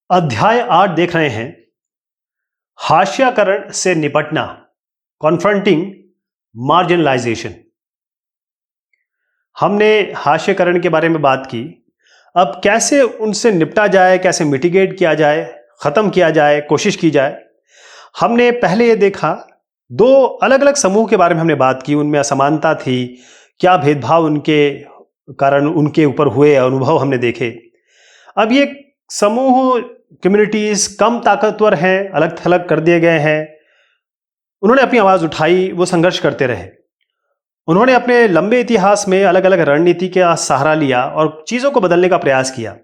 अध्याय 8 देख रहे हैं। हाशियाकरण से निपटना, कॉन्फ्रंटिंग मार्जिनलाइजेशन। हमने हाशियाकरण के बारे में बात की। अब कैसे उनसे निपटा जाए, कैसे मिटिगेट किया जाए, खत्म किया जाए, कोशिश की जाए। हमने पहले ये देखा, दो अलग अलग समूह के बारे में हमने बात की। उनमें असमानता थी, क्या भेदभाव उनके कारण उनके ऊपर हुए अनुभव हमने देखे। अब ये समूह, कम्युनिटीज कम ताकतवर हैं, अलग थलग कर दिए गए हैं। उन्होंने अपनी आवाज उठाई, वो संघर्ष करते रहे। उन्होंने अपने लंबे इतिहास में अलग अलग रणनीति का सहारा लिया और चीजों को बदलने का प्रयास किया,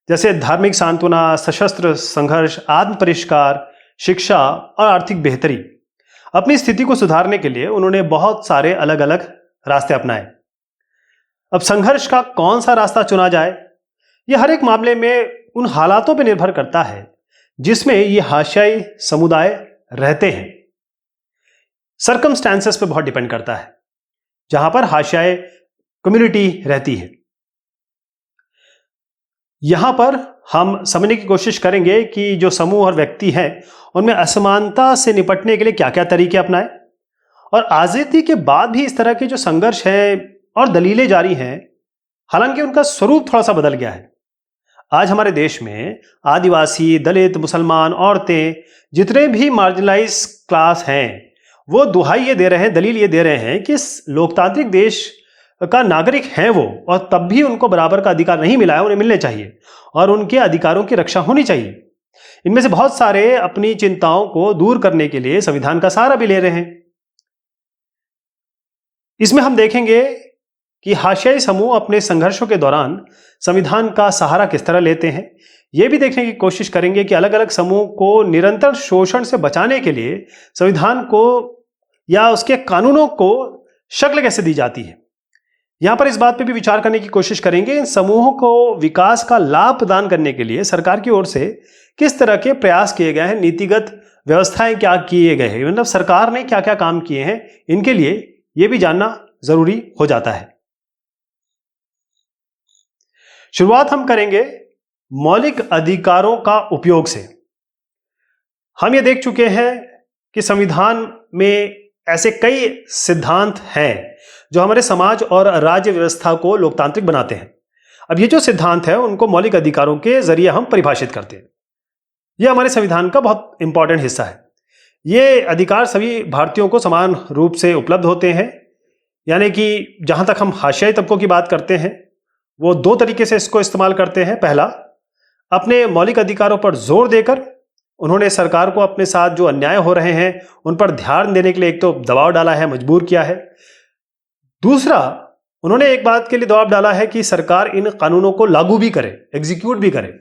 जैसे धार्मिक सांत्वना, सशस्त्र संघर्ष, आत्म परिष्कार, शिक्षा और आर्थिक बेहतरी। अपनी स्थिति को सुधारने के लिए उन्होंने बहुत सारे अलग अलग रास्ते अपनाए। अब संघर्ष का कौन सा रास्ता चुना जाए, यह हर एक मामले में उन हालातों पर निर्भर करता है जिसमें ये हाशियाई समुदाय रहते हैं। सर्कमस्टेंसेस पे बहुत डिपेंड करता है जहां पर हाशियाई कम्युनिटी रहती है। यहां पर हम समझने की कोशिश करेंगे कि जो समूह और व्यक्ति हैं उनमें असमानता से निपटने के लिए क्या क्या तरीके अपनाएं, और आजादी के बाद भी इस तरह के जो संघर्ष है और दलीलें जारी हैं, हालांकि उनका स्वरूप थोड़ा सा बदल गया है। आज हमारे देश में आदिवासी, दलित, मुसलमान, औरतें, जितने भी मार्जिनलाइज क्लास हैं, वो दुहाई ये दे रहे हैं, दलील ये दे रहे हैं कि इस लोकतांत्रिक देश का नागरिक हैं वो, और तब भी उनको बराबर का अधिकार नहीं मिला है, उन्हें मिलने चाहिए और उनके अधिकारों की रक्षा होनी चाहिए। इनमें से बहुत सारे अपनी चिंताओं को दूर करने के लिए संविधान का सहारा भी ले रहे हैं। इसमें हम देखेंगे कि हाशियाई समूह अपने संघर्षों के दौरान संविधान का सहारा किस तरह लेते हैं। यह भी देखने की कोशिश करेंगे कि अलग अलग समूह को निरंतर शोषण से बचाने के लिए संविधान को या उसके कानूनों को शक्ल कैसे दी जाती है। यहां पर इस बात पे भी विचार करने की कोशिश करेंगे, इन समूहों को विकास का लाभ प्रदान करने के लिए सरकार की ओर से किस तरह के प्रयास किए गए हैं, नीतिगत व्यवस्थाएं क्या किए गए हैं, मतलब सरकार ने क्या क्या काम किए हैं, इनके लिए यह भी जानना जरूरी हो जाता है। शुरुआत हम करेंगे मौलिक अधिकारों का उपयोग से। हम ये देख चुके हैं कि संविधान में ऐसे कई सिद्धांत हैं जो हमारे समाज और राज्य व्यवस्था को लोकतांत्रिक बनाते हैं। अब ये जो सिद्धांत है उनको मौलिक अधिकारों के जरिए हम परिभाषित करते हैं। यह हमारे संविधान का बहुत इंपॉर्टेंट हिस्सा है। ये अधिकार सभी भारतीयों को समान रूप से उपलब्ध होते हैं, यानी कि जहां तक हम हाशियाई तबकों की बात करते हैं वो दो तरीके से इसको इस्तेमाल करते हैं। पहला, अपने मौलिक अधिकारों पर जोर देकर उन्होंने सरकार को अपने साथ जो अन्याय हो रहे हैं उन पर ध्यान देने के लिए एक तो दबाव डाला है, मजबूर किया है। दूसरा, उन्होंने एक बात के लिए दबाव डाला है कि सरकार इन कानूनों को लागू भी करे, एग्जीक्यूट भी करे।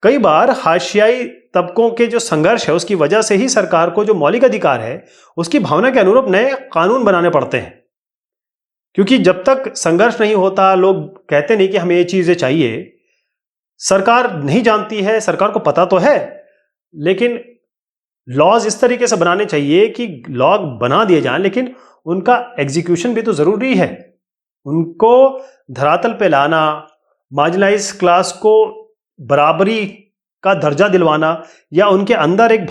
कई बार हाशियाई तबकों के जो संघर्ष है उसकी वजह से ही सरकार को जो मौलिक अधिकार है उसकी भावना के अनुरूप नए कानून बनाने पड़ते हैं, क्योंकि जब तक संघर्ष नहीं होता, लोग कहते नहीं कि हमें ये चीजें चाहिए, सरकार नहीं जानती है, सरकार को पता तो है, लेकिन लॉज इस तरीके से बनाने चाहिए कि लॉ बना दिए जाएं, लेकिन उनका एग्जीक्यूशन भी तो जरूरी है। उनको धरातल पे लाना, मार्जिनलाइज क्लास को बराबरी का दर्जा दिलवाना, या उनके अंदर एक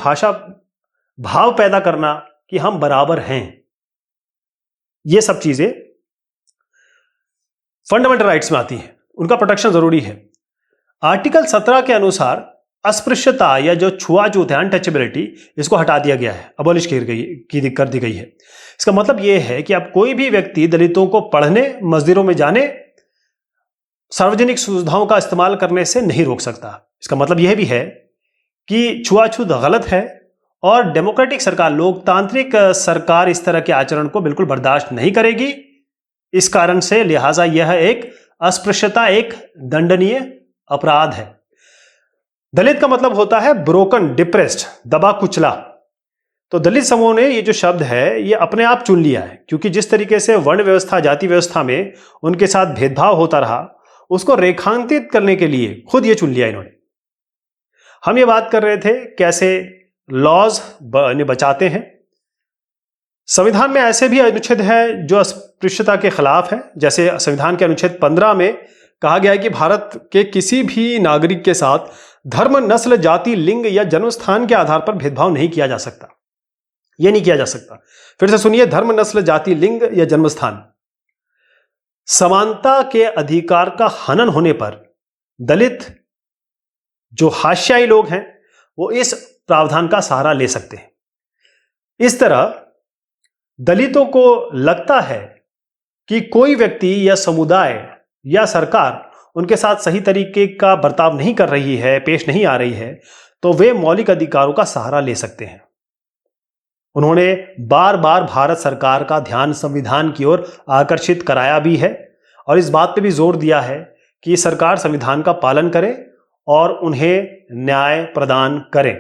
भाव पैदा करना कि हम बराबर हैं, ये सब चीजें फंडामेंटल राइट्स में आती हैं, उनका प्रोटेक्शन जरूरी है। आर्टिकल 17 के अनुसार अस्पृश्यता या जो छुआछूत है, अनटचेबिलिटी, इसको हटा दिया गया है, अबॉलिश कर दी गई है। इसका मतलब यह है कि अब कोई भी व्यक्ति दलितों को पढ़ने, मस्जिदों में जाने, सार्वजनिक सुविधाओं का इस्तेमाल करने से नहीं रोक सकता। इसका मतलब यह भी है कि छुआछूत गलत है और डेमोक्रेटिक सरकार, लोकतांत्रिक सरकार इस तरह के आचरण को बिल्कुल बर्दाश्त नहीं करेगी। इस कारण से लिहाजा यह एक अस्पृश्यता एक दंडनीय अपराध है। दलित का मतलब होता है ब्रोकन, डिप्रेस्ड, दबा कुचला। तो दलित समूह ने ये जो शब्द है ये अपने आप चुन लिया है, क्योंकि जिस तरीके से वर्ण व्यवस्था, जाति व्यवस्था में उनके साथ भेदभाव होता रहा, उसको रेखांकित करने के लिए खुद ये चुन लिया इन्होंने। हम ये बात कर रहे थे कैसे लॉज बचाते हैं। संविधान में ऐसे भी अनुच्छेद हैं जो अस्पृश्यता के खिलाफ हैं, जैसे संविधान के अनुच्छेद 15 में कहा गया है कि भारत के किसी भी नागरिक के साथ धर्म, नस्ल, जाति, लिंग या जन्म स्थान के आधार पर भेदभाव नहीं किया जा सकता। यह नहीं किया जा सकता। फिर से सुनिए, धर्म, नस्ल, जाति, लिंग या जन्म स्थान। समानता के अधिकार का हनन होने पर दलित, जो हाशियाई लोग हैं, वो इस प्रावधान का सहारा ले सकते हैं। इस तरह दलितों को लगता है कि कोई व्यक्ति या समुदाय या सरकार उनके साथ सही तरीके का बर्ताव नहीं कर रही है, पेश नहीं आ रही है, तो वे मौलिक अधिकारों का सहारा ले सकते हैं। उन्होंने बार बार भारत सरकार का ध्यान संविधान की ओर आकर्षित कराया भी है और इस बात पे भी जोर दिया है कि सरकार संविधान का पालन करे और उन्हें न्याय प्रदान करे।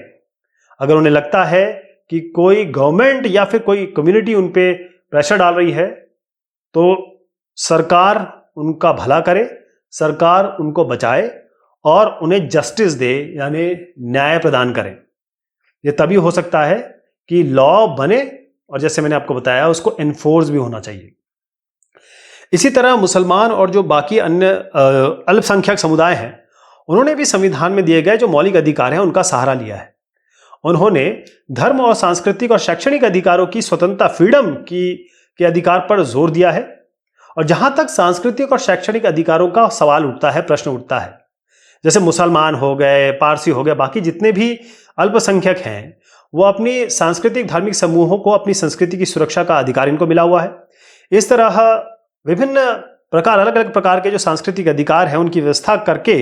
अगर उन्हें लगता है कि कोई गवर्नमेंट या फिर कोई कम्युनिटी उन पे प्रेशर डाल रही है, तो सरकार उनका भला करे, सरकार उनको बचाए और उन्हें जस्टिस दे, यानी न्याय प्रदान करे। ये तभी हो सकता है कि लॉ बने और जैसे मैंने आपको बताया उसको एनफोर्स भी होना चाहिए। इसी तरह मुसलमान और जो बाकी अन्य अल्पसंख्यक समुदाय हैं, उन्होंने भी संविधान में दिए गए जो मौलिक अधिकार हैं उनका सहारा लिया है। उन्होंने धर्म और सांस्कृतिक और शैक्षणिक अधिकारों की स्वतंत्रता, फ्रीडम के अधिकार पर जोर दिया है। और जहां तक सांस्कृतिक और शैक्षणिक अधिकारों का सवाल उठता है, प्रश्न उठता है, जैसे मुसलमान हो गए, पारसी हो गए, बाकी जितने भी अल्पसंख्यक हैं, वो अपनी सांस्कृतिक धार्मिक समूहों को अपनी संस्कृति की सुरक्षा का अधिकार इनको मिला हुआ है। इस तरह विभिन्न प्रकार, अलग अलग प्रकार के जो सांस्कृतिक अधिकार हैं उनकी व्यवस्था करके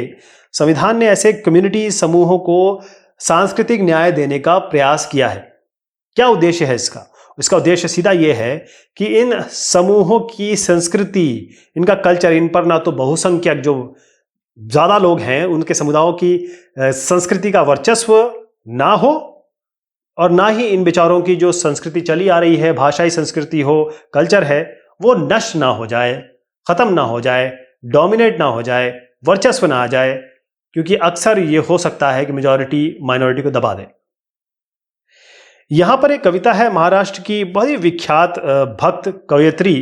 संविधान ने ऐसे कम्युनिटी समूहों को सांस्कृतिक न्याय देने का प्रयास किया है। क्या उद्देश्य है इसका? इसका उद्देश्य सीधा यह है कि इन समूहों की संस्कृति, इनका कल्चर, इन पर ना तो बहुसंख्यक जो ज्यादा लोग हैं उनके समुदायों की संस्कृति का वर्चस्व ना हो और ना ही इन बेचारों की जो संस्कृति चली आ रही है, भाषाई संस्कृति हो, कल्चर है, वो नष्ट ना हो जाए, खत्म ना हो जाए, डोमिनेट ना हो जाए, वर्चस्व ना आ जाए, क्योंकि अक्सर ये हो सकता है कि मेजॉरिटी माइनॉरिटी को दबा दे। यहां पर एक कविता है महाराष्ट्र की बहुत ही विख्यात भक्त कवयित्री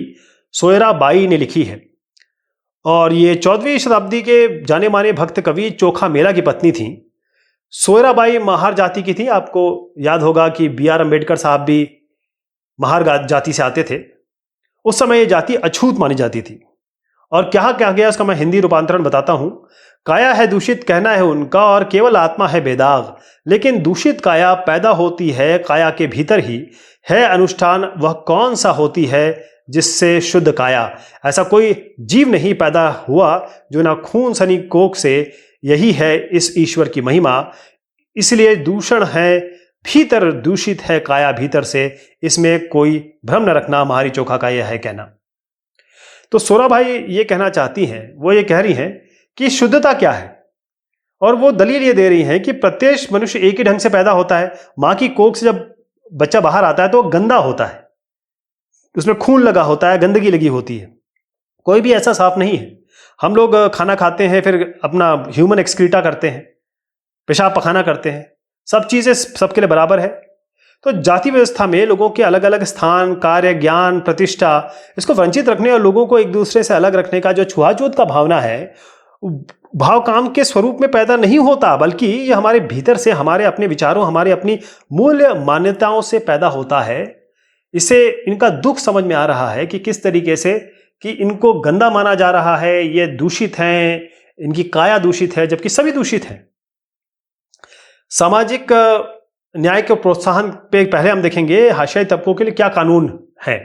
सोयराबाई ने लिखी है और ये 14वीं शताब्दी के जाने माने भक्त कवि चोखा मेला की पत्नी थी। सोयराबाई महार जाति की थी। आपको याद होगा कि B.R. अम्बेडकर साहब भी महार जाति से आते थे। उस समय ये जाति अछूत मानी जाती थी। और क्या क्या गया उसका मैं हिंदी रूपांतरण बताता हूं। काया है दूषित कहना है उनका और केवल आत्मा है बेदाग, लेकिन दूषित काया पैदा होती है काया के भीतर ही है अनुष्ठान, वह कौन सा होती है जिससे शुद्ध काया। ऐसा कोई जीव नहीं पैदा हुआ जो ना खून सनी कोख से, यही है इस ईश्वर की महिमा। इसलिए दूषण है भीतर, दूषित है काया भीतर से, इसमें कोई भ्रम न रखना, हमारी चोखा का यह है कहना। तो सोयराबाई ये कहना चाहती हैं, वो ये कह रही हैं कि शुद्धता क्या है, और वो दलील ये दे रही हैं कि प्रत्येक मनुष्य एक ही ढंग से पैदा होता है। मां की कोख से जब बच्चा बाहर आता है तो गंदा होता है, उसमें खून लगा होता है, गंदगी लगी होती है, कोई भी ऐसा साफ नहीं है। हम लोग खाना खाते हैं, फिर अपना ह्यूमन एक्सक्रीटा करते हैं, पेशाब पखाना करते हैं, सब चीजें सबके लिए बराबर है। तो जाति व्यवस्था में लोगों के अलग अलग स्थान, कार्य, ज्ञान, प्रतिष्ठा, इसको वंचित रखने और लोगों को एक दूसरे से अलग रखने का जो छुआछूत का भावना है, भाव काम के स्वरूप में पैदा नहीं होता, बल्कि ये हमारे भीतर से, हमारे अपने विचारों, हमारे अपनी मूल्य मान्यताओं से पैदा होता है। इसे इनका दुख समझ में आ रहा है कि किस तरीके से कि इनको गंदा माना जा रहा है, ये दूषित हैं, इनकी काया दूषित है, जबकि सभी दूषित हैं। सामाजिक न्याय के प्रोत्साहन पे पहले हम देखेंगे हाशियाई तबकों के लिए क्या कानून है।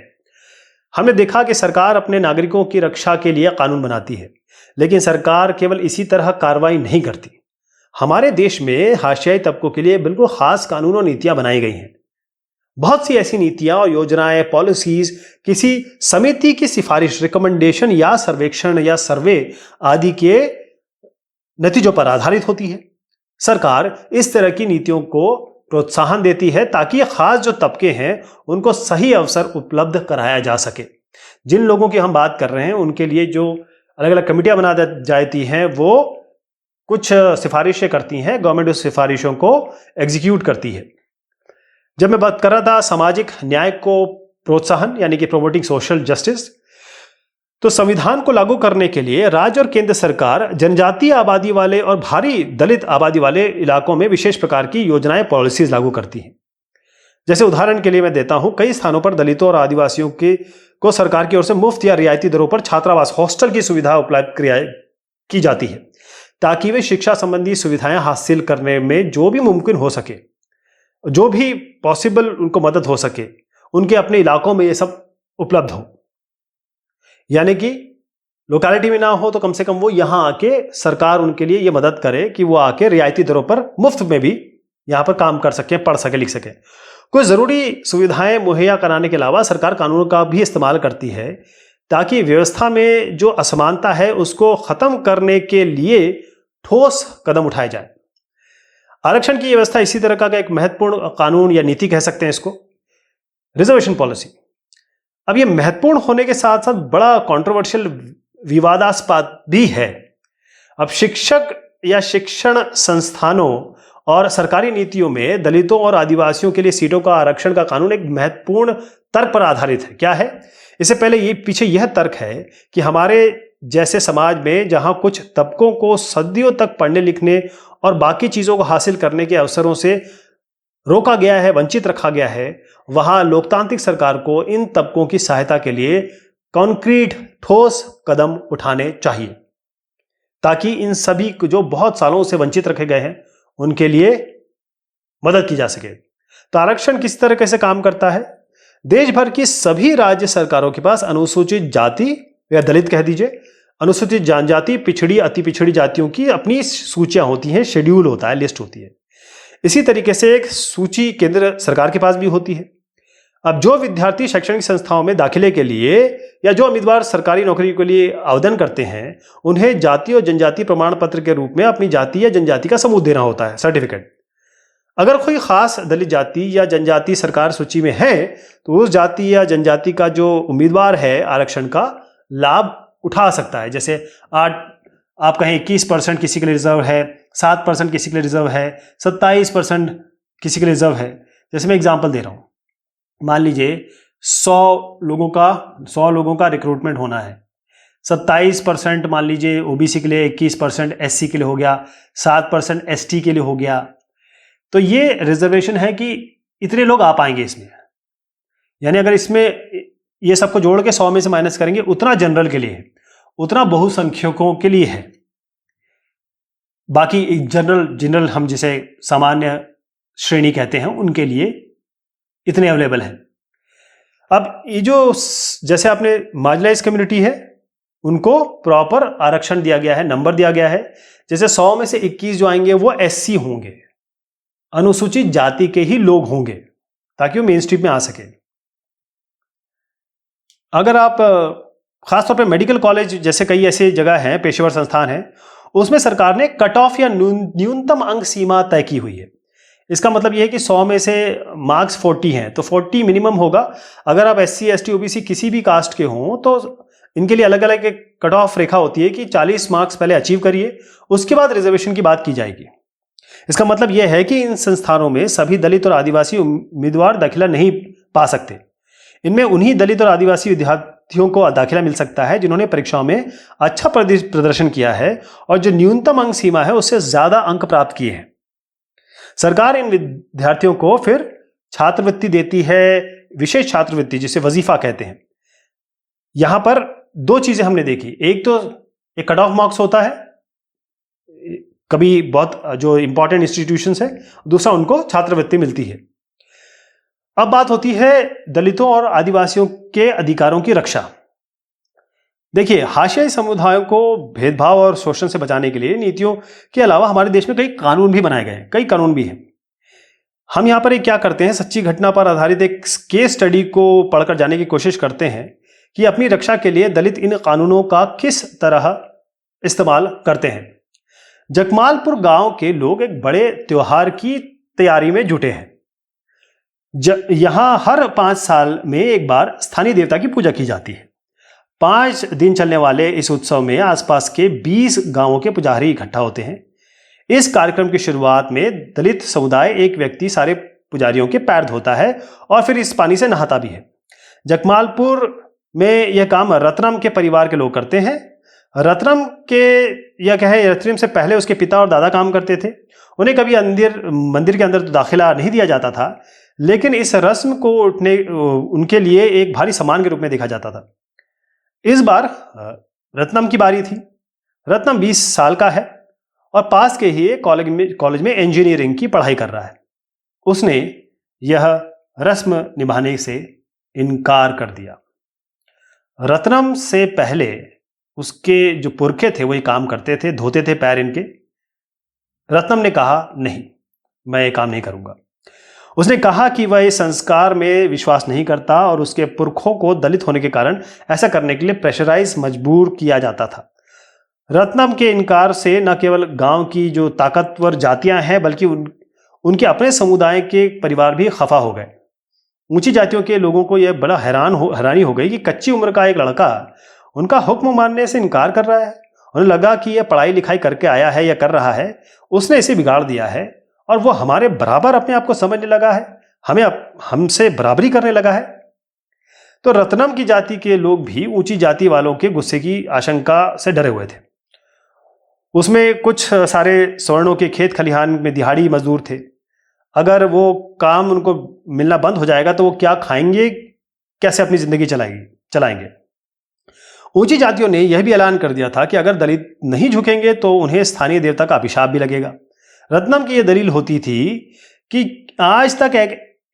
हमने देखा कि सरकार अपने नागरिकों की रक्षा के लिए कानून बनाती है, लेकिन सरकार केवल इसी तरह कार्रवाई नहीं करती। हमारे देश में हाशियाई तबकों के लिए बिल्कुल खास कानून और नीतियां बनाई गई हैं। बहुत सी ऐसी नीतियां और योजनाएं, पॉलिसीज किसी समिति की सिफारिश, रिकमेंडेशन या सर्वेक्षण या सर्वे आदि के नतीजों पर आधारित होती है। सरकार इस तरह की नीतियों को प्रोत्साहन देती है ताकि खास जो तबके हैं उनको सही अवसर उपलब्ध कराया जा सके। जिन लोगों की हम बात कर रहे हैं उनके लिए जो अलग अलग कमेटियां बना जाती हैं, वो कुछ सिफारिशें करती हैं, गवर्नमेंट उस सिफारिशों को एग्जीक्यूट करती है। जब मैं बात कर रहा था सामाजिक न्याय को प्रोत्साहन, यानी कि प्रोमोटिंग सोशल जस्टिस, तो संविधान को लागू करने के लिए राज्य और केंद्र सरकार जनजातीय आबादी वाले और भारी दलित आबादी वाले इलाकों में विशेष प्रकार की योजनाएं, पॉलिसीज लागू करती हैं। जैसे उदाहरण के लिए मैं देता हूं, कई स्थानों पर दलितों और आदिवासियों को सरकार की ओर से मुफ्त या रियायती दरों पर छात्रावास, हॉस्टल की सुविधा उपलब्ध की जाती है, ताकि वे शिक्षा संबंधी सुविधाएं हासिल करने में जो भी मुमकिन हो सके, जो भी पॉसिबल उनको मदद हो सके, उनके अपने इलाकों में ये सब उपलब्ध हो। यानी कि लोकेलिटी में ना हो तो कम से कम वो यहां आके सरकार उनके लिए ये मदद करे कि वो आके रियायती दरों पर मुफ्त में भी यहां पर काम कर सके, पढ़ सके, लिख सके। कुछ जरूरी सुविधाएं मुहैया कराने के अलावा सरकार कानूनों का भी इस्तेमाल करती है, ताकि व्यवस्था में जो असमानता है उसको खत्म करने के लिए ठोस कदम उठाए जाए। आरक्षण की व्यवस्था इसी तरह का एक महत्वपूर्ण कानून या नीति कह सकते हैं इसको, रिजर्वेशन पॉलिसी। अब ये महत्वपूर्ण होने के साथ साथ बड़ा कंट्रोवर्शियल, विवादास्पद भी है। अब शिक्षक या शिक्षण संस्थानों और सरकारी नीतियों में दलितों और आदिवासियों के लिए सीटों का आरक्षण का कानून एक महत्वपूर्ण तर्क पर आधारित है। क्या है? इससे पहले ये पीछे यह तर्क है कि हमारे जैसे समाज में जहां कुछ तबकों को सदियों तक पढ़ने लिखने और बाकी चीजों को हासिल करने के अवसरों से रोका गया है, वंचित रखा गया है, वहां लोकतांत्रिक सरकार को इन तबकों की सहायता के लिए कॉन्क्रीट, ठोस कदम उठाने चाहिए, ताकि इन सभी जो बहुत सालों से वंचित रखे गए हैं उनके लिए मदद की जा सके। तो आरक्षण किस तरह से काम करता है? देश भर की सभी राज्य सरकारों के पास अनुसूचित जाति या दलित कह दीजिए, अनुसूचित जनजाति, पिछड़ी, अति पिछड़ी जातियों की अपनी सूचियां होती हैं, शेड्यूल होता है, लिस्ट होती है। इसी तरीके से एक सूची केंद्र सरकार के पास भी होती है। अब जो विद्यार्थी शैक्षणिक संस्थाओं में दाखिले के लिए या जो उम्मीदवार सरकारी नौकरी के लिए आवेदन करते हैं, उन्हें जाति और जनजाति प्रमाण पत्र के रूप में अपनी जाति या जनजाति का सबूत देना होता है, सर्टिफिकेट। अगर कोई खास दलित जाति या जनजाति सरकार सूची में है तो उस जाति या जनजाति का जो उम्मीदवार है आरक्षण का लाभ उठा सकता है। जैसे आप कहें 21% किसी के लिए रिजर्व है, 7% किसी के लिए रिजर्व है, 27% किसी के लिए रिजर्व है। जैसे मैं एग्जांपल दे रहा हूं, मान लीजिए 100 लोगों का रिक्रूटमेंट होना है, 27% मान लीजिए ओबीसी के लिए, 21% एससी के लिए हो गया, 7% एसटी के लिए हो गया। तो ये रिजर्वेशन है कि इतने लोग आ पाएंगे इसमें। यानी अगर इसमें ये सबको जोड़ के 100 में से माइनस करेंगे, उतना जनरल के लिए है, उतना बहुसंख्यकों के लिए है। बाकी जनरल हम जिसे सामान्य श्रेणी कहते हैं, उनके लिए इतने अवेलेबल हैं। अब ये जो जैसे आपने मार्जिनलाइज कम्युनिटी है, उनको प्रॉपर आरक्षण दिया गया है, नंबर दिया गया है। जैसे 100 में से 21 जो आएंगे वो एससी होंगे, अनुसूचित जाति के ही लोग होंगे, ताकि वो मेन स्ट्रीम में आ सके। अगर आप खासतौर पे मेडिकल कॉलेज जैसे कई ऐसे जगह हैं, पेशेवर संस्थान हैं, उसमें सरकार ने कट ऑफ या न्यूनतम अंक सीमा तय की हुई है। इसका मतलब यह है कि 100 में से मार्क्स 40 हैं तो 40 मिनिमम होगा। अगर आप एससी, एसटी, ओबीसी किसी भी कास्ट के हों तो इनके लिए अलग अलग एक कट ऑफ रेखा होती है कि 40 मार्क्स पहले अचीव करिए, उसके बाद रिजर्वेशन की बात की जाएगी। इसका मतलब यह है कि इन संस्थानों में सभी दलित और आदिवासी उम्मीदवार दाखिला नहीं पा सकते। इनमें उन्हीं दलित और आदिवासी विद्यार्थियों को दाखिला मिल सकता है जिन्होंने परीक्षाओं में अच्छा प्रदर्शन किया है और जो न्यूनतम अंक सीमा है उससे ज्यादा अंक प्राप्त किए हैं। सरकार इन विद्यार्थियों को फिर छात्रवृत्ति देती है, विशेष छात्रवृत्ति जिसे वजीफा कहते हैं। यहां पर दो चीजें हमने देखी, एक तो एक कट ऑफ मार्क्स होता है कभी बहुत जो इंपॉर्टेंट इंस्टीट्यूशंस है, दूसरा उनको छात्रवृत्ति मिलती है। अब बात होती है दलितों और आदिवासियों के अधिकारों की रक्षा। देखिए, हाशियाई समुदायों को भेदभाव और शोषण से बचाने के लिए नीतियों के अलावा हमारे देश में कई कानून भी बनाए गए हैं, कई कानून भी हैं। हम यहाँ पर एक क्या करते हैं, सच्ची घटना पर आधारित एक केस स्टडी को पढ़कर जाने की कोशिश करते हैं कि अपनी रक्षा के लिए दलित इन कानूनों का किस तरह इस्तेमाल करते हैं। जगमालपुर गांव के लोग एक बड़े त्योहार की तैयारी में जुटे हैं। यहां हर 5 साल में एक बार स्थानीय देवता की पूजा की जाती है। 5 दिन चलने वाले इस उत्सव में आसपास के 20 गांवों के पुजारी इकट्ठा होते हैं। इस कार्यक्रम की शुरुआत में दलित समुदाय एक व्यक्ति सारे पुजारियों के पैर धोता है और फिर इस पानी से नहाता भी है। जगमालपुर में यह काम रत्नम के परिवार के लोग करते हैं। रत्नम के या कहें रत्नम से पहले उसके पिता और दादा काम करते थे। उन्हें कभी मंदिर के अंदर तो दाखिला नहीं दिया जाता था, लेकिन इस रस्म को उनके लिए एक भारी सम्मान के रूप में देखा जाता था। इस बार रत्नम की बारी थी। रत्नम 20 साल का है और पास के ही कॉलेज में इंजीनियरिंग की पढ़ाई कर रहा है। उसने यह रस्म निभाने से इनकार कर दिया। रत्नम से पहले उसके जो पुरखे थे वही काम करते थे, धोते थे पैर इनके। रत्नम ने कहा, नहीं, मैं ये काम नहीं करूंगा। उसने कहा कि वह इस संस्कार में विश्वास नहीं करता और उसके पुरखों को दलित होने के कारण ऐसा करने के लिए प्रेशराइज मजबूर किया जाता था। रत्नम के इनकार से न केवल गांव की जो ताकतवर जातियां हैं बल्कि उनके अपने समुदाय के परिवार भी खफा हो गए। ऊंची जातियों के लोगों को यह बड़ा हैरानी हो गई कि कच्ची उम्र का एक लड़का उनका हुक्म मानने से इनकार कर रहा है। उन्हें लगा कि यह पढ़ाई लिखाई करके आया है या कर रहा है, उसने इसे बिगाड़ दिया है और वो हमारे बराबर अपने आप को समझने लगा है, हमसे बराबरी करने लगा है। तो रत्नम की जाति के लोग भी ऊंची जाति वालों के गुस्से की आशंका से डरे हुए थे। उसमें कुछ सारे स्वर्णों के खेत खलिहान में दिहाड़ी मजदूर थे। अगर वो काम उनको मिलना बंद हो जाएगा तो वो क्या खाएंगे, कैसे अपनी जिंदगी चलाएंगे। ऊंची जातियों ने यह भी ऐलान कर दिया था कि अगर दलित नहीं झुकेंगे तो उन्हें स्थानीय देवता का अभिशाप भी लगेगा। रत्नम की यह दलील होती थी कि आज तक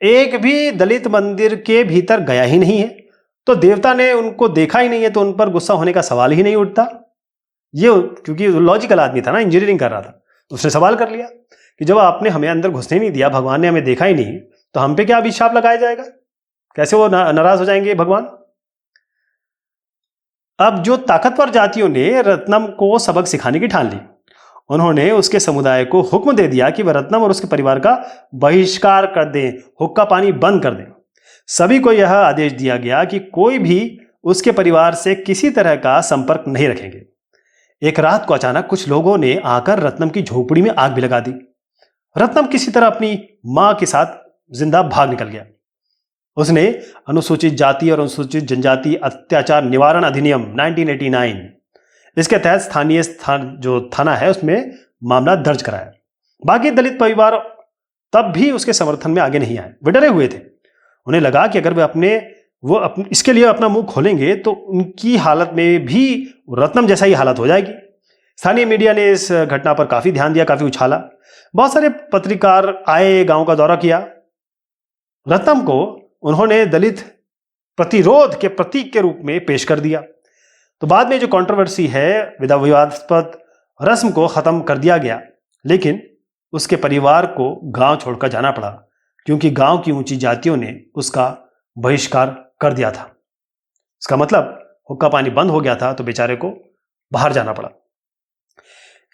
एक भी दलित मंदिर के भीतर गया ही नहीं है, तो देवता ने उनको देखा ही नहीं है, तो उन पर गुस्सा होने का सवाल ही नहीं उठता। ये क्योंकि लॉजिकल आदमी था ना, इंजीनियरिंग कर रहा था, उसने सवाल कर लिया कि जब आपने हमें अंदर घुसने नहीं दिया, भगवान ने हमें देखा ही नहीं, तो हम पे क्या अभिशाप लगाया जाएगा, कैसे वो नाराज हो जाएंगे भगवान। अब जो ताकतवर जातियों ने रत्नम को सबक सिखाने की ठान ली। उन्होंने उसके समुदाय को हुक्म दे दिया कि वह रत्नम और उसके परिवार का बहिष्कार कर दें, हुक्का पानी बंद कर दें। सभी को यह आदेश दिया गया कि कोई भी उसके परिवार से किसी तरह का संपर्क नहीं रखेंगे। एक रात को अचानक कुछ लोगों ने आकर रत्नम की झोपड़ी में आग भी लगा दी। रत्नम किसी तरह अपनी मां के साथ जिंदा भाग निकल गया। उसने अनुसूचित जाति और अनुसूचित जनजाति अत्याचार निवारण अधिनियम 1989 इसके तहत स्थानीय जो थाना है उसमें मामला दर्ज कराया। बाकी दलित परिवार तब भी उसके समर्थन में आगे नहीं आए। वे डरे हुए थे। उन्हें लगा कि अगर वे इसके लिए अपना मुंह खोलेंगे तो उनकी हालत में भी रत्नम जैसा ही हालत हो जाएगी। स्थानीय मीडिया ने इस घटना पर काफी ध्यान दिया, काफी उछाला। बहुत सारे पत्रकार आए, गांव का दौरा किया। रत्नम को उन्होंने दलित प्रतिरोध के प्रतीक के रूप में पेश कर दिया। तो बाद में जो कंट्रोवर्सी है, विवादास्पद रस्म को खत्म कर दिया गया, लेकिन उसके परिवार को गांव छोड़कर जाना पड़ा क्योंकि गांव की ऊंची जातियों ने उसका बहिष्कार कर दिया था। इसका मतलब हुक्का पानी बंद हो गया था, तो बेचारे को बाहर जाना पड़ा।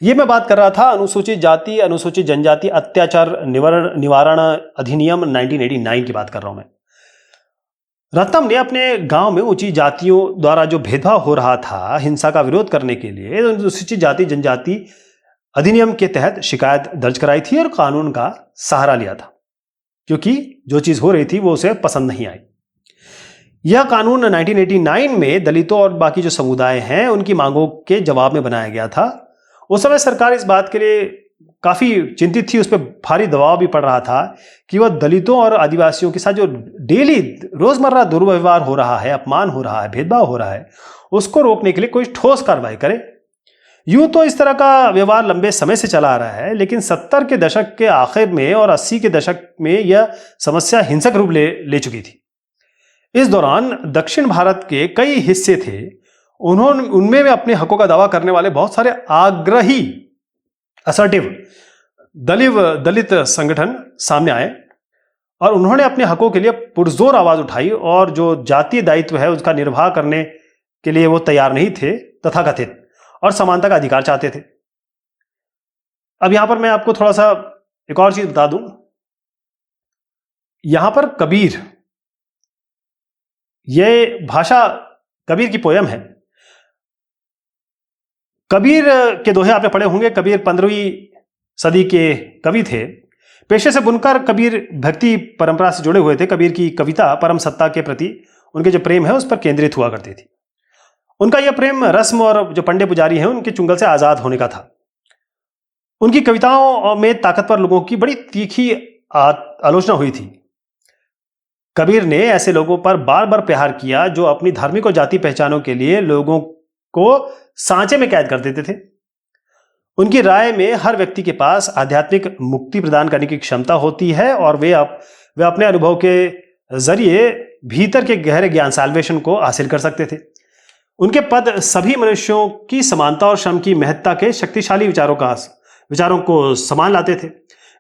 यह मैं बात कर रहा था अनुसूचित जाति अनुसूचित जनजाति अत्याचार निवारण अधिनियम 1989 की बात कर रहा हूं मैं। रत्नम ने अपने गांव में ऊंची जातियों द्वारा जो भेदभाव हो रहा था, हिंसा का विरोध करने के लिए अनुसूचित जाति जनजाति अधिनियम के तहत शिकायत दर्ज कराई थी और कानून का सहारा लिया था, क्योंकि जो चीज हो रही थी वो उसे पसंद नहीं आई। यह कानून 1989 में दलितों और बाकी जो समुदाय हैं उनकी मांगों के जवाब में बनाया गया था। उस समय सरकार इस बात के लिए काफी चिंतित थी, उस पर भारी दबाव भी पड़ रहा था कि वह दलितों और आदिवासियों के साथ जो डेली रोजमर्रा दुर्व्यवहार हो रहा है, अपमान हो रहा है, भेदभाव हो रहा है, उसको रोकने के लिए कोई ठोस कार्रवाई करे। यूं तो इस तरह का व्यवहार लंबे समय से चला आ रहा है, लेकिन 70 के दशक के आखिर में और 80 के दशक में यह समस्या हिंसक रूप ले चुकी थी। इस दौरान दक्षिण भारत के कई हिस्से थे, उनमें अपने हकों का दावा करने वाले बहुत सारे आग्रही असर्टिव दलित संगठन सामने आए और उन्होंने अपने हकों के लिए पुरजोर आवाज उठाई और जो जातीय दायित्व है उसका निर्वाह करने के लिए वो तैयार नहीं थे, तथाकथित, और समानता का अधिकार चाहते थे। अब यहां पर मैं आपको थोड़ा सा एक और चीज बता दूं। यहां पर कबीर, यह भाषा कबीर की पोयम है। कबीर के दोहे आपने पढ़े होंगे। कबीर 15वीं सदी के कवि थे। पेशे से बुनकर कबीर भक्ति परंपरा से जुड़े हुए थे। कबीर की कविता परम सत्ता के प्रति उनके जो प्रेम है उस पर केंद्रित हुआ करती थी। उनका यह प्रेम रस्म और जो पंडे पुजारी हैं उनके चुंगल से आजाद होने का था। उनकी कविताओं में ताकतवर लोगों की बड़ी तीखी आलोचना हुई थी। कबीर ने ऐसे लोगों पर बार बार प्रहार किया जो अपनी धार्मिक और जाति पहचानों के लिए लोगों को सांचे में कैद कर देते थे। उनकी राय में हर व्यक्ति के पास आध्यात्मिक मुक्ति प्रदान करने की क्षमता होती है और वे अपने अनुभव के जरिए भीतर के गहरे ज्ञान साल्वेशन को हासिल कर सकते थे। उनके पद सभी मनुष्यों की समानता और श्रम की महत्ता के शक्तिशाली विचारों को समान लाते थे।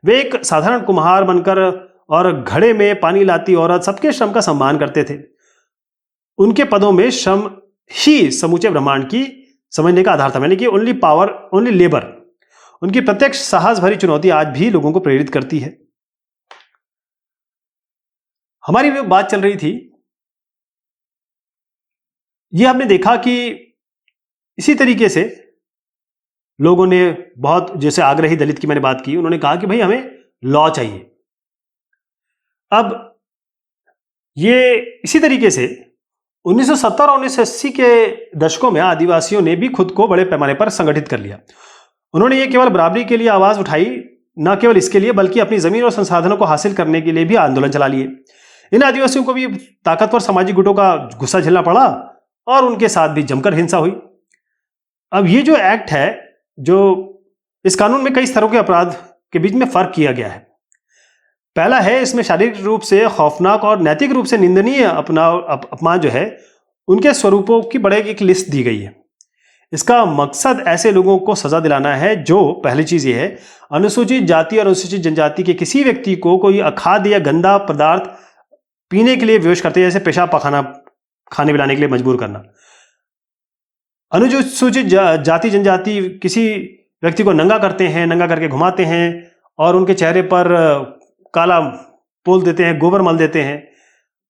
वे एक साधारण कुम्हार बनकर और घड़े में पानी लाती औरत सबके श्रम का सम्मान करते थे। उनके पदों में श्रम ही समूचे ब्रह्मांड की समझने का आधार था, यानी कि ओनली पावर ओनली लेबर। उनकी प्रत्यक्ष साहस भरी चुनौती आज भी लोगों को प्रेरित करती है। हमारी जो बात चल रही थी, यह हमने देखा कि इसी तरीके से लोगों ने बहुत, जैसे आग्रही दलित की मैंने बात की, उन्होंने कहा कि भाई हमें लॉ चाहिए। अब ये इसी तरीके से 1970 और 1980 के दशकों में आदिवासियों ने भी खुद को बड़े पैमाने पर संगठित कर लिया। उन्होंने ये केवल बराबरी के लिए आवाज उठाई, न केवल इसके लिए बल्कि अपनी जमीन और संसाधनों को हासिल करने के लिए भी आंदोलन चला लिए। इन आदिवासियों को भी ताकतवर सामाजिक गुटों का गुस्सा झेलना पड़ा और उनके साथ भी जमकर हिंसा हुई। अब ये जो एक्ट है, जो इस कानून में कई स्तरों के अपराध के बीच में फर्क किया गया है। पहला है, इसमें शारीरिक रूप से खौफनाक और नैतिक रूप से निंदनीय अपमान जो है उनके स्वरूपों की बड़े एक लिस्ट दी गई है। इसका मकसद ऐसे लोगों को सजा दिलाना है जो, पहली चीज ये है, अनुसूचित जाति और अनुसूचित जनजाति के किसी व्यक्ति को कोई अखाद्य या गंदा पदार्थ पीने के लिए विवश करते हैं, जैसे पेशाब पखाना खाने पिलाने के लिए मजबूर करना। अनुसूचित जाति जनजाति किसी व्यक्ति को नंगा करते हैं, नंगा करके घुमाते हैं और उनके चेहरे पर काला पोल देते हैं, गोबर मल देते हैं।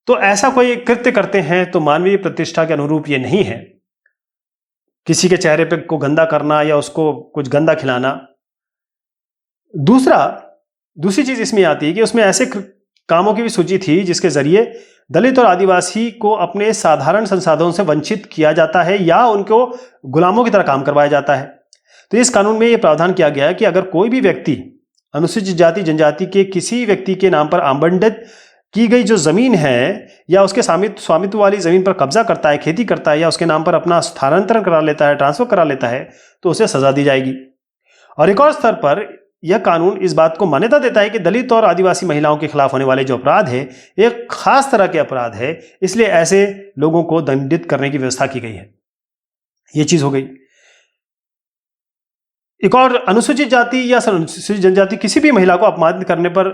तो ऐसा कोई कृत्य करते हैं तो मानवीय प्रतिष्ठा के अनुरूप ये नहीं है। किसी के चेहरे पे को गंदा करना या उसको कुछ गंदा खिलाना। दूसरी चीज इसमें आती है कि उसमें ऐसे कामों की भी सूची थी जिसके जरिए दलित और आदिवासी को अपने साधारण संसाधनों से वंचित किया जाता है या उनको गुलामों की तरह काम करवाया जाता है। तो इस कानून में यह प्रावधान किया गया है कि अगर कोई भी व्यक्ति अनुसूचित जाति जनजाति के किसी व्यक्ति के नाम पर आवंटित की गई जो जमीन है या उसके स्वामित्व वाली जमीन पर कब्जा करता है, खेती करता है या उसके नाम पर अपना स्थानांतरण करा लेता है, ट्रांसफर करा लेता है, तो उसे सजा दी जाएगी। और एक और स्तर पर यह कानून इस बात को मान्यता देता है कि दलित और आदिवासी महिलाओं के खिलाफ होने वाले जो अपराध है एक खास तरह के अपराध है, इसलिए ऐसे लोगों को दंडित करने की व्यवस्था की गई है। यह चीज हो गई। एक और, अनुसूचित जाति या अनुसूचित जनजाति किसी भी महिला को अपमानित करने पर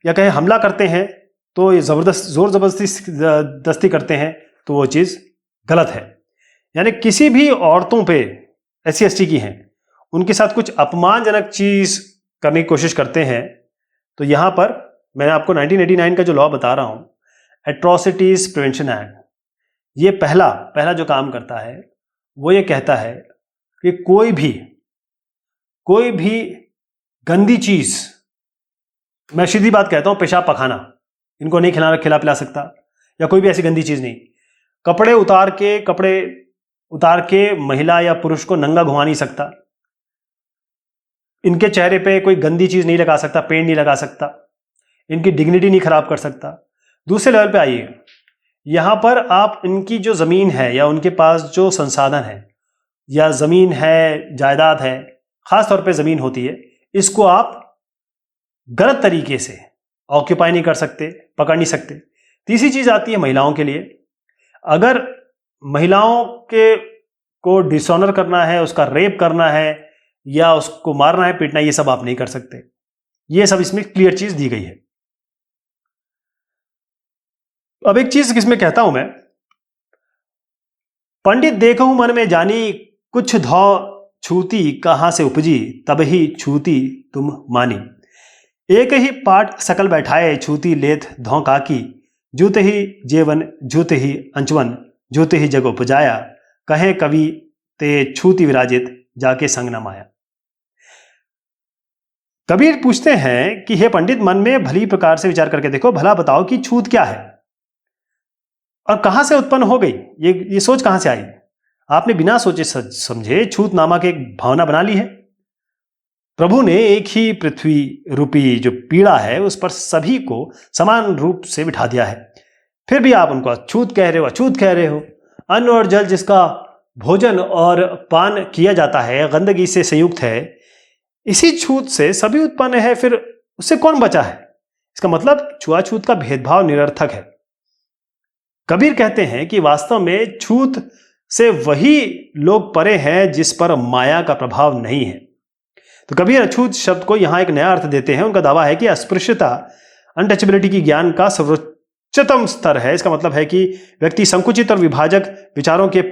या कहीं हमला करते हैं तो ये जोर जबरदस्ती करते हैं तो वो चीज गलत है। यानी किसी भी औरतों पे, SC ST की हैं, उनके साथ कुछ अपमानजनक चीज करने की कोशिश करते हैं तो यहां पर मैं आपको 1989 का जो लॉ बता रहा हूं, एट्रोसिटीज प्रिवेंशन एक्ट, ये पहला जो काम करता है वो ये कहता है कि कोई भी गंदी चीज, मैं सीधी बात कहता हूं, पेशाब पखाना, इनको नहीं खिला पिला सकता, या कोई भी ऐसी गंदी चीज नहीं। कपड़े उतार के महिला या पुरुष को नंगा घुमा नहीं सकता। इनके चेहरे पे कोई गंदी चीज नहीं लगा सकता, पेंट नहीं लगा सकता, इनकी डिग्निटी नहीं खराब कर सकता। दूसरे लेवल पे आइए, यहां पर आप इनकी जो जमीन है या उनके पास जो संसाधन है या जमीन है, जायदाद है, खास तौर पे जमीन होती है, इसको आप गलत तरीके से ऑक्यूपाई नहीं कर सकते, पकड़ नहीं सकते। तीसरी चीज आती है महिलाओं के लिए। अगर महिलाओं को डिसऑनर करना है, उसका रेप करना है या उसको मारना है, पीटना है, ये सब आप नहीं कर सकते। ये सब इसमें क्लियर चीज दी गई है। अब एक चीज किसमें कहता हूं मैं, पंडित देखूं मन में जानी, कुछ धौ छूती कहां से उपजी, तब ही छूती तुम मानी। एक ही पाठ सकल बैठाए, छूती लेथ धौ काकी, जूते ही जेवन जूते ही अंचवन, जूते ही जग उपजाया, कहे कवि ते छूती विराजित, जाके संग न माया। कबीर पूछते हैं कि हे पंडित, मन में भली प्रकार से विचार करके देखो, भला बताओ कि छूत क्या है। और कहां से उत्पन्न हो गई, ये सोच कहां से आई? आपने बिना सोचे समझे छूत नामक एक भावना बना ली है। प्रभु ने एक ही पृथ्वी रूपी जो पीड़ा है उस पर सभी को समान रूप से बिठा दिया है, फिर भी आप उनको अछूत कह रहे हो, अछूत कह रहे हो। अन्न और जल जिसका भोजन और पान किया जाता है गंदगी से संयुक्त है, इसी छूत से सभी उत्पन्न है, फिर उससे कौन बचा है? इसका मतलब छुआछूत का भेदभाव निरर्थक है। कबीर कहते हैं कि वास्तव में छूत से वही लोग परे हैं जिस पर माया का प्रभाव नहीं है। तो कबीर अछूत शब्द को यहां एक नया अर्थ देते हैं। उनका दावा है कि अस्पृश्यता अनटचेबिलिटी की ज्ञान का सर्वोच्चतम स्तर है। इसका मतलब है कि व्यक्ति संकुचित और विभाजक विचारों के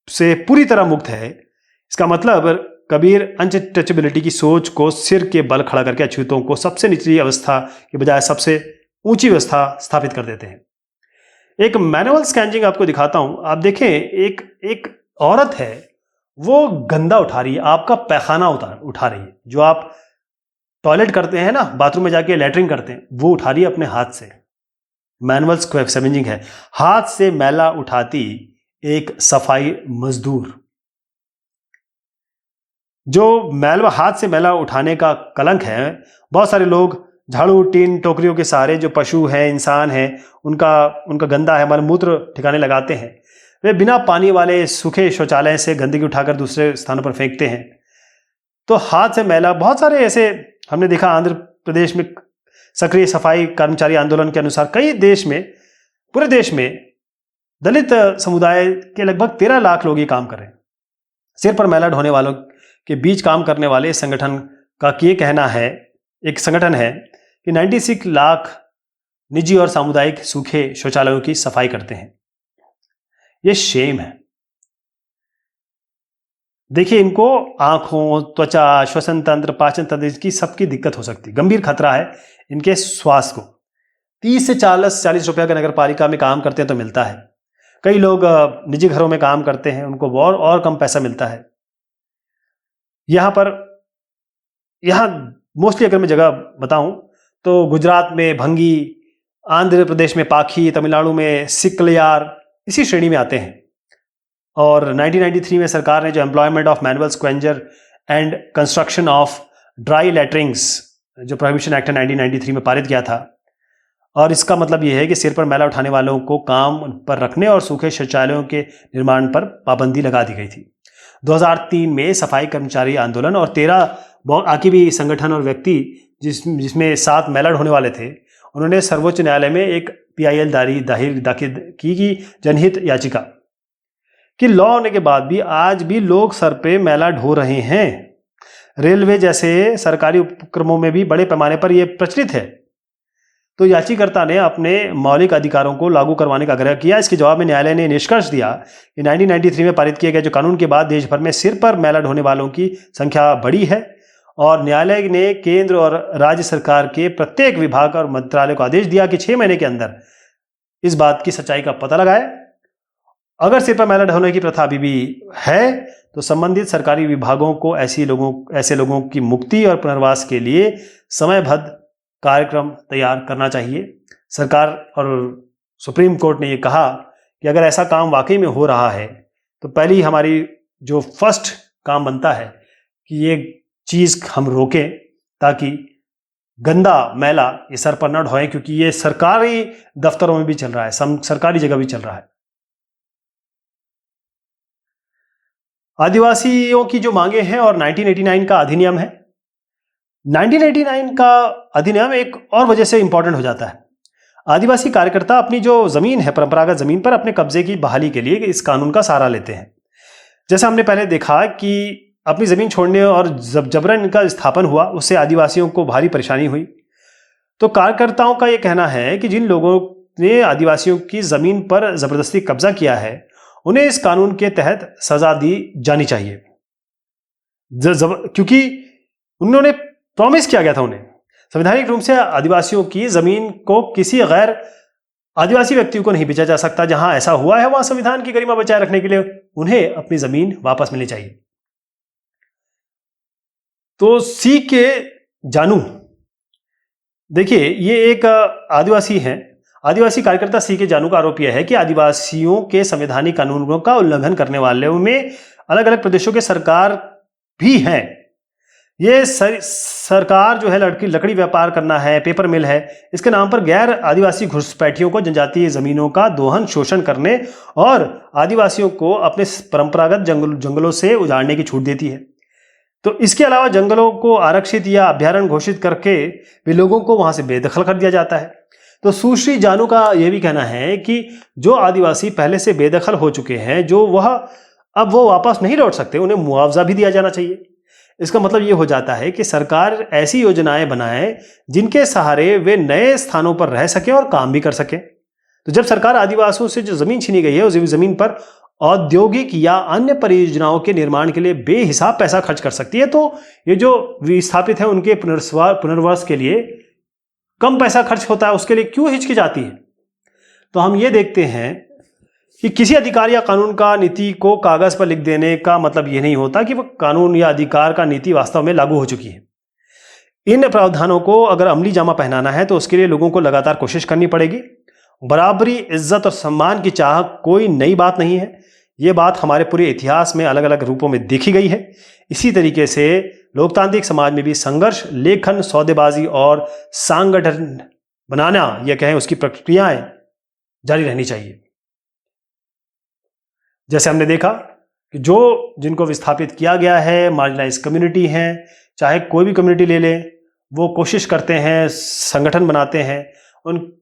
से पूरी तरह मुक्त है। इसका मतलब कबीर अनटचेबिलिटी की सोच को सिर के बल खड़ा करके अछूतों को सबसे निचली अवस्था के बजाय सबसे ऊंची व्यवस्था स्थापित कर देते हैं। एक मैनुअल स्कैनिंग आपको दिखाता हूं। आप देखें, एक औरत है, वो गंदा उठा रही है, आपका पैखाना उठा रही है। जो आप टॉयलेट करते हैं ना, बाथरूम में जाके लैट्रिन करते हैं, वो उठा रही है अपने हाथ से। मैनुअल स्कैनिंग है, हाथ से मैला उठाती एक सफाई मजदूर। जो मैला हाथ से मैला उठाने का कलंक है, बहुत सारे लोग झाड़ू टीन टोकरियों के सहारे, जो पशु हैं इंसान हैं, उनका गंदा है मलमूत्र ठिकाने लगाते हैं। वे बिना पानी वाले सूखे शौचालय से गंदगी उठाकर दूसरे स्थानों पर फेंकते हैं। तो हाथ से मैला, बहुत सारे ऐसे हमने देखा। आंध्र प्रदेश में सक्रिय सफाई कर्मचारी आंदोलन के अनुसार कई देश में, पूरे देश में दलित समुदाय के लगभग 13 लाख लोग ये काम कर रहे हैं। सिर पर मैला ढोने वालों के बीच काम करने वाले इस संगठन का ये कहना है, एक संगठन है कि 96 लाख निजी और सामुदायिक सूखे शौचालयों की सफाई करते हैं। ये शेम है। देखिए, इनको आंखों, त्वचा, श्वसन तंत्र, पाचन तंत्र की सबकी दिक्कत हो सकती है। गंभीर खतरा है इनके स्वास्थ्य को। 30 से 40 रुपया का नगर पालिका में काम करते हैं तो मिलता है। कई लोग निजी घरों में काम करते हैं, उनको और कम पैसा मिलता है। यहां मोस्टली अगर मैं जगह बताऊं तो गुजरात में भंगी, आंध्र प्रदेश में पाखी, तमिलनाडु में सिकलयार इसी श्रेणी में आते हैं। और 1993 में सरकार ने जो employment of manual scavenger and construction of dry latrines जो प्रोहिबिशन एक्ट 1993 में पारित किया था। और इसका मतलब यह है कि सिर पर मैला उठाने वालों को काम पर रखने और सूखे शौचालयों के निर्माण पर पाबंदी लगा दी गई थी। 2003 में सफाई कर्मचारी आंदोलन और 13 बाकी भी संगठन और व्यक्ति जिसमें 7 मैला ढोने वाले थे, उन्होंने सर्वोच्च न्यायालय में एक PIL दाखिल की जनहित याचिका कि लॉ होने के बाद भी आज भी लोग सर पे मैला ढो रहे हैं। रेलवे जैसे सरकारी उपक्रमों में भी बड़े पैमाने पर यह प्रचलित है। तो याचिकाकर्ता ने अपने मौलिक अधिकारों को लागू करवाने का आग्रह किया। इसके जवाब में न्यायालय ने निष्कर्ष दिया कि 1993 में पारित किए गए जो कानून के बाद देश भर में सिर पर मैला ढोने वालों की संख्या बढ़ी है। और न्यायालय ने केंद्र और राज्य सरकार के प्रत्येक विभाग और मंत्रालय को आदेश दिया कि 6 महीने के अंदर इस बात की सच्चाई का पता लगाए। अगर सिर पर मैला ढोने की प्रथा अभी भी है तो संबंधित सरकारी विभागों को ऐसे लोगों की मुक्ति और पुनर्वास के लिए समयबद्ध कार्यक्रम तैयार करना चाहिए। सरकार और सुप्रीम कोर्ट ने यह कहा कि अगर ऐसा काम वाकई में हो रहा है तो पहली हमारी जो फर्स्ट काम बनता है कि ये चीज हम रोकें, ताकि गंदा मैला ये सर पर न ढोएं, क्योंकि ये सरकारी दफ्तरों में भी चल रहा है, सरकारी जगह भी चल रहा है। आदिवासियों की जो मांगे हैं और 1989 का अधिनियम है। 1989 का अधिनियम एक और वजह से इंपॉर्टेंट हो जाता है। आदिवासी कार्यकर्ता अपनी जो जमीन है, परंपरागत जमीन पर अपने कब्जे की बहाली के लिए इस कानून का सहारा लेते हैं। जैसा हमने पहले देखा कि अपनी जमीन छोड़ने और जबरन इनका स्थापन हुआ, उससे आदिवासियों को भारी परेशानी हुई। तो कार्यकर्ताओं का यह कहना है कि जिन लोगों ने आदिवासियों की जमीन पर जबरदस्ती कब्जा किया है, उन्हें इस कानून के तहत सजा दी जानी चाहिए, क्योंकि उन्होंने प्रॉमिस किया गया था उन्हें संवैधानिक रूप से आदिवासियों की जमीन को किसी गैर आदिवासी व्यक्ति को नहीं बेचा जा सकता। जहां ऐसा हुआ है वहां संविधान की गरिमा बचाए रखने के लिए उन्हें अपनी जमीन वापस मिलनी चाहिए। तो सी के जानू, देखिए, ये एक आदिवासी हैं। आदिवासी कार्यकर्ता सी के जानू का आरोप यह है कि आदिवासियों के संवैधानिक कानूनों का उल्लंघन करने वालों में अलग अलग प्रदेशों के सरकार भी हैं। ये सरकार जो है लकड़ी व्यापार करना है, पेपर मिल है, इसके नाम पर गैर आदिवासी घुसपैठियों को जनजातीय जमीनों का दोहन शोषण करने और आदिवासियों को अपने परंपरागत जंगलों से उजाड़ने की छूट देती है। तो इसके अलावा जंगलों को आरक्षित या अभ्यारण्य घोषित करके भी लोगों को वहां से बेदखल कर दिया जाता है। तो सुश्री जानू का यह भी कहना है कि जो आदिवासी पहले से बेदखल हो चुके हैं, अब वो वापस नहीं लौट सकते, उन्हें मुआवजा भी दिया जाना चाहिए। इसका मतलब ये हो जाता है कि सरकार ऐसी योजनाएं बनाए जिनके सहारे वे नए स्थानों पर रह सके और काम भी कर सके। तो जब सरकार आदिवासियों से जो जमीन छीनी गई है उस जमीन पर औद्योगिक या अन्य परियोजनाओं के निर्माण के लिए बेहिसाब पैसा खर्च कर सकती है, तो ये जो विस्थापित है उनके पुनर्वास के लिए कम पैसा खर्च होता है, उसके लिए क्यों हिचकिचाती है? तो हम ये देखते हैं कि किसी अधिकार या कानून का नीति को कागज पर लिख देने का मतलब यह नहीं होता कि वह कानून या अधिकार का नीति वास्तव में लागू हो चुकी है। इन प्रावधानों को अगर अमली जामा पहनाना है तो उसके लिए लोगों को लगातार कोशिश करनी पड़ेगी। बराबरी, इज्जत और सम्मान की चाह कोई नई बात नहीं है। ये बात हमारे पूरे इतिहास में अलग अलग रूपों में देखी गई है। इसी तरीके से लोकतांत्रिक समाज में भी संघर्ष, लेखन, सौदेबाजी और संगठन बनाना, यह कहें उसकी प्रक्रियाएं जारी रहनी चाहिए। जैसे हमने देखा कि जिनको विस्थापित किया गया है, मार्जिनलाइज कम्युनिटी हैं, चाहे कोई भी कम्युनिटी ले लें, वो कोशिश करते हैं, संगठन बनाते हैं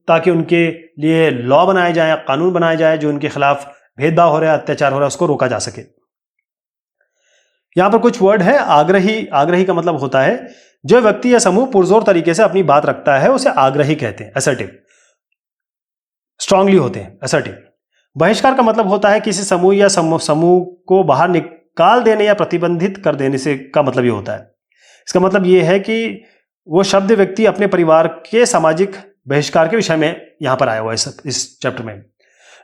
ताकि उनके लिए लॉ बनाए जाए, कानून बनाए जाए, जो उनके खिलाफ भेदभाव हो रहा है, अत्याचार हो रहा है, उसको रोका जा सके। यहां पर कुछ वर्ड है। आग्रही का मतलब होता है जो व्यक्ति या समूह पुरजोर तरीके से अपनी बात रखता है उसे आग्रही कहते हैं। असर्टिव, स्ट्रांगली होते हैं, असर्टिव। बहिष्कार का मतलब होता है किसी समूह या समूह को बाहर निकाल देने या प्रतिबंधित कर देने से का मतलब ये होता है। इसका मतलब ये है कि वो शब्द व्यक्ति अपने परिवार के सामाजिक बहिष्कार के विषय में यहां पर आया हुआ है इस चैप्टर में।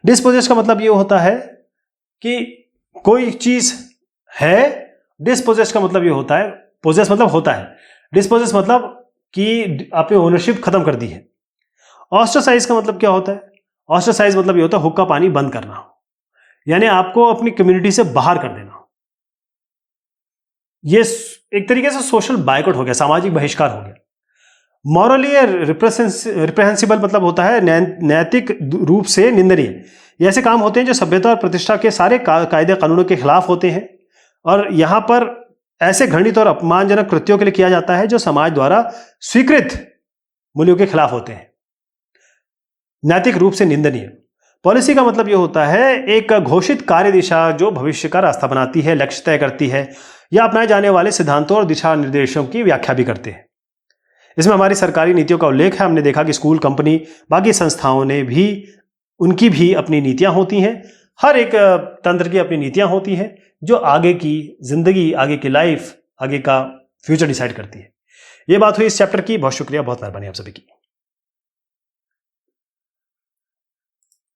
डिस्पोजेस का मतलब ये होता है कि कोई चीज है, डिस्पोजेस का मतलब ये होता है, पोजेस मतलब होता है, डिस्पोजेस मतलब कि आपने ओनरशिप खत्म कर दी है। ऑस्ट्रासाइज का मतलब क्या होता है? ऑस्ट्रासाइज मतलब ये होता है हुक्का पानी बंद करना, यानी आपको अपनी कम्युनिटी से बाहर कर देना। ये एक तरीके से सोशल बायकॉट हो गया, सामाजिक बहिष्कार हो गया। मॉरली रिप्रेहेंसिबल मतलब होता है नैतिक रूप से निंदनीय। ये ऐसे काम होते हैं जो सभ्यता और प्रतिष्ठा के सारे कायदे कानूनों के खिलाफ होते हैं, और यहां पर ऐसे घृणित और अपमानजनक कृत्यों के लिए किया जाता है जो समाज द्वारा स्वीकृत मूल्यों के खिलाफ होते हैं। नैतिक रूप से निंदनीय। पॉलिसी का मतलब यह होता है एक घोषित कार्य दिशा जो भविष्य का रास्ता बनाती है, लक्ष्य तय करती है या अपनाए जाने वाले सिद्धांतों और दिशा निर्देशों की व्याख्या भी करते हैं। इसमें हमारी सरकारी नीतियों का उल्लेख है। हमने देखा कि स्कूल, कंपनी, बाकी संस्थाओं ने भी उनकी भी अपनी नीतियां होती हैं। हर एक तंत्र की अपनी नीतियां होती हैं जो आगे की जिंदगी, आगे की लाइफ, आगे का फ्यूचर डिसाइड करती है। ये बात हुई इस चैप्टर की। बहुत शुक्रिया, बहुत मेहरबानी आप सभी की।